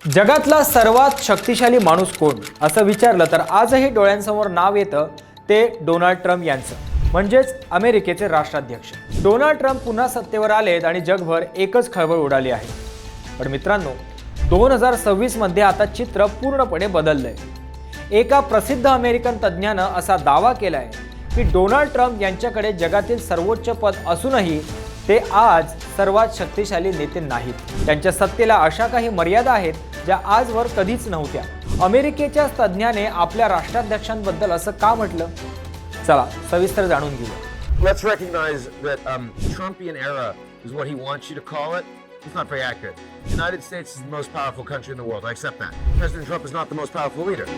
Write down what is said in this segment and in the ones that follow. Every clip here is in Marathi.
जगातला सर्वात शक्तिशाली माणूस कोण असं विचारलं तर आजही डोळ्यांसमोर नाव येतं ते डोनाल्ड ट्रम्प यांचं, म्हणजेच अमेरिकेचे राष्ट्राध्यक्ष। डोनाल्ड ट्रम्प पुन्हा सत्तेवर आलेत आणि जगभर एकच खळबळ उडाली आहे। पण मित्रांनो, 2026 मध्ये आता चित्र पूर्णपणे बदललंय। एका प्रसिद्ध अमेरिकन तज्ञानं असा दावा केलाय की डोनाल्ड ट्रम्प यांच्याकडे जगातील सर्वोच्च पद असूनही ते आज सर्वात शक्तिशाली नेते नाहीत। त्यांच्या सत्तेला अशा काही मर्यादा आहेत ज्या आजवर कधीच नव्हत्या। अमेरिकेच्या तज्ञाने आपल्या राष्ट्राध्यक्षांबद्दल असं का म्हटलं, चला सविस्तर जाणून घेऊया। Let's recognize that Trumpian era is what he wants you to call it. It's not very accurate. The United States is the most powerful country in the world. I accept that. President Trump is not the most powerful leader.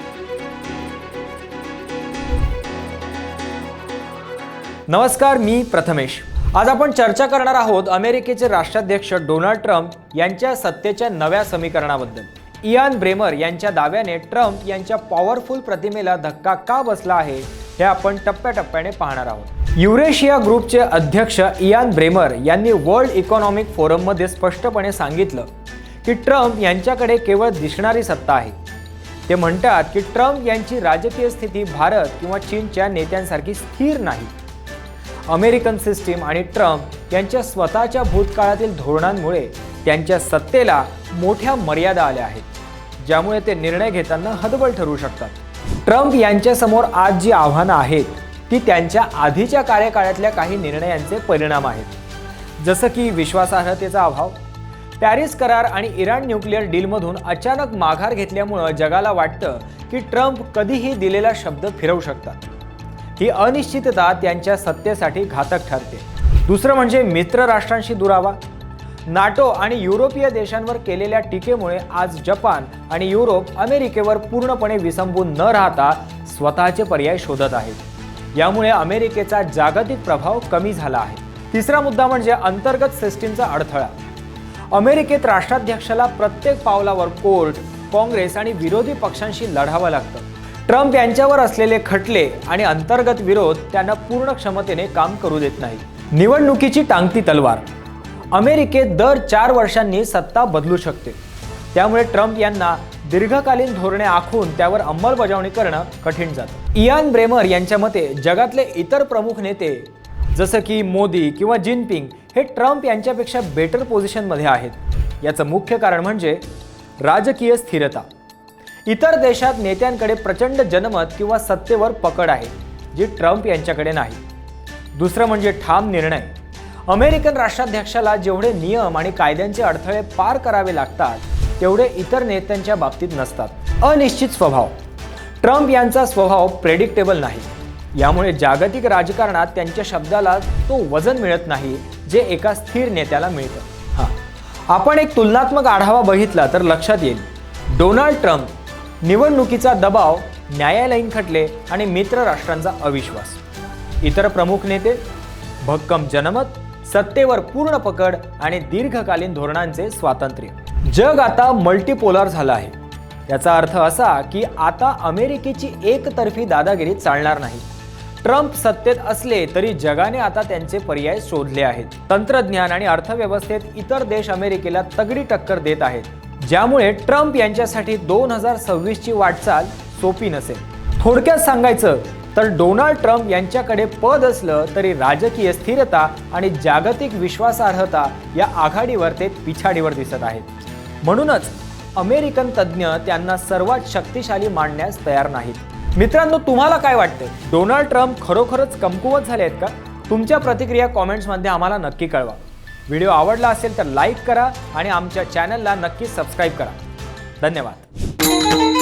नमस्कार, मी प्रथमेश। आज आपण चर्चा करणार आहोत अमेरिकेचे राष्ट्राध्यक्ष डोनाल्ड ट्रम्प यांच्या सत्तेच्या नव्या समीकरणाबद्दल। इयान ब्रेमर यांच्या दाव्याने ट्रम्प यांच्या पॉवरफुल प्रतिमेला धक्का का बसला आहे हे आपण टप्प्याटप्प्याने पाहणार आहोत। युरेशिया ग्रुपचे अध्यक्ष इयान ब्रेमर यांनी वर्ल्ड इकॉनॉमिक फोरममध्ये स्पष्टपणे सांगितलं की ट्रम्प यांच्याकडे केवळ दिसणारी सत्ता आहे। ते म्हणतात की ट्रम्प यांची राजकीय स्थिती भारत किंवा चीनच्या नेत्यांसारखी स्थिर नाही। अमेरिकन सिस्टीम आणि ट्रम्प यांच्या स्वतःच्या भूतकाळातील धोरणांमुळे त्यांच्या सत्तेला मोठ्या मर्यादा आल्या आहेत, ज्यामुळे ते निर्णय घेताना हतबल ठरू शकतात। ट्रम्प यांच्यासमोर आज जी आव्हानं आहेत ती त्यांच्या आधीच्या कार्यकाळातल्या काही निर्णयांचे परिणाम आहेत, जसं की विश्वासार्हतेचा अभाव, पॅरिस करार आणि इराण न्यूक्लिअर डीलमधून अचानक माघार घेतल्यामुळे जगाला वाटतं की ट्रम्प कधीही दिलेला शब्द फिरवू शकतात। ही अनिश्चितता त्यांच्या सत्तेसाठी घातक ठरते। दुसरं म्हणजे मित्र राष्ट्रांशी दुरावा। नाटो आणि युरोपीय देशांवर केलेल्या टीकेमुळे आज जपान आणि युरोप अमेरिकेवर पूर्णपणे विसंबून न राहता स्वतःचे पर्याय शोधत आहेत। यामुळे अमेरिकेचा जागतिक प्रभाव कमी झाला आहे। तिसरा मुद्दा म्हणजे अंतर्गत सिस्टीमचा अडथळा। अमेरिकेत राष्ट्राध्यक्षाला प्रत्येक पावलावर कोर्ट, काँग्रेस आणि विरोधी पक्षांशी लढावं लागतं। ट्रम्प यांच्यावर असलेले खटले आणि अंतर्गत विरोध त्यांना पूर्ण क्षमतेने काम करू देत नाही। निवडणुकीची टांगती तलवार। अमेरिकेत दर 4 वर्षांनी सत्ता बदलू शकते, त्यामुळे ट्रम्प यांना दीर्घकालीन धोरणे आखून त्यावर अंमलबजावणी करणं कठीण जातं। इयान ब्रेमर यांच्या मते जगातले इतर प्रमुख नेते जसं की मोदी किंवा जिनपिंग हे ट्रम्प यांच्यापेक्षा बेटर पोझिशनमध्ये आहेत। याचं मुख्य कारण म्हणजे राजकीय स्थिरता। इतर देशात नेत्यांकडे प्रचंड जनमत किंवा सत्तेवर पकड आहे, जी ट्रम्प यांच्याकडे नाही। दुसरं म्हणजे ठाम निर्णय। अमेरिकन राष्ट्राध्यक्षाला जेवढे नियम आणि कायद्यांचे अडथळे पार करावे लागतात तेवढे इतर नेत्यांच्या बाबतीत नसतात। अनिश्चित स्वभाव। ट्रम्प यांचा स्वभाव प्रेडिक्टेबल नाही, यामुळे जागतिक राजकारणात त्यांच्या शब्दाला तो वजन मिळत नाही जे एका स्थिर नेत्याला मिळतं। आपण एक तुलनात्मक आढावा बघितला तर लक्षात येईल, डोनाल्ड ट्रम्प, निवडणुकीचा दबाव, न्यायालयीन खटले आणि मित्र राष्ट्रांचा अविश्वास। इतर प्रमुख नेते, भक्कम जनमत, सत्तेवर पूर्ण पकड आणि दीर्घकालीन धोरणांचे स्वातंत्र्य। जग आता मल्टीपोलर झालं आहे। याचा अर्थ असा की आता अमेरिकेची एकतर्फी दादागिरी चालणार नाही। ट्रम्प सत्तेत असले तरी जगाने आता त्यांचे पर्याय शोधले आहेत। तंत्रज्ञान आणि अर्थव्यवस्थेत इतर देश अमेरिकेला तगडी टक्कर देत आहेत, ज्यामुळे ट्रम्प यांच्यासाठी 2026 ची वाटचाल सोपी नसेल। थोडक्यात सांगायचं तर डोनाल्ड ट्रम्प यांच्याकडे पद असलं तरी राजकीय स्थिरता आणि जागतिक विश्वासार्हता या आघाडीवर ते पिछाडीवर दिसत आहेत। म्हणूनच अमेरिकन तज्ञ त्यांना सर्वात शक्तिशाली मानण्यास तयार नाहीत। मित्रांनो, तुम्हाला काय वाटतं? डोनाल्ड ट्रम्प खरोखरच कमकुवत झाले आहेत का? तुमच्या प्रतिक्रिया कॉमेंट्समध्ये आम्हाला नक्की कळवा। व्हिडिओ आवडला असेल तर लाईक करा आणि आमच्या चॅनलला नक्की सबस्क्राईब करा। धन्यवाद।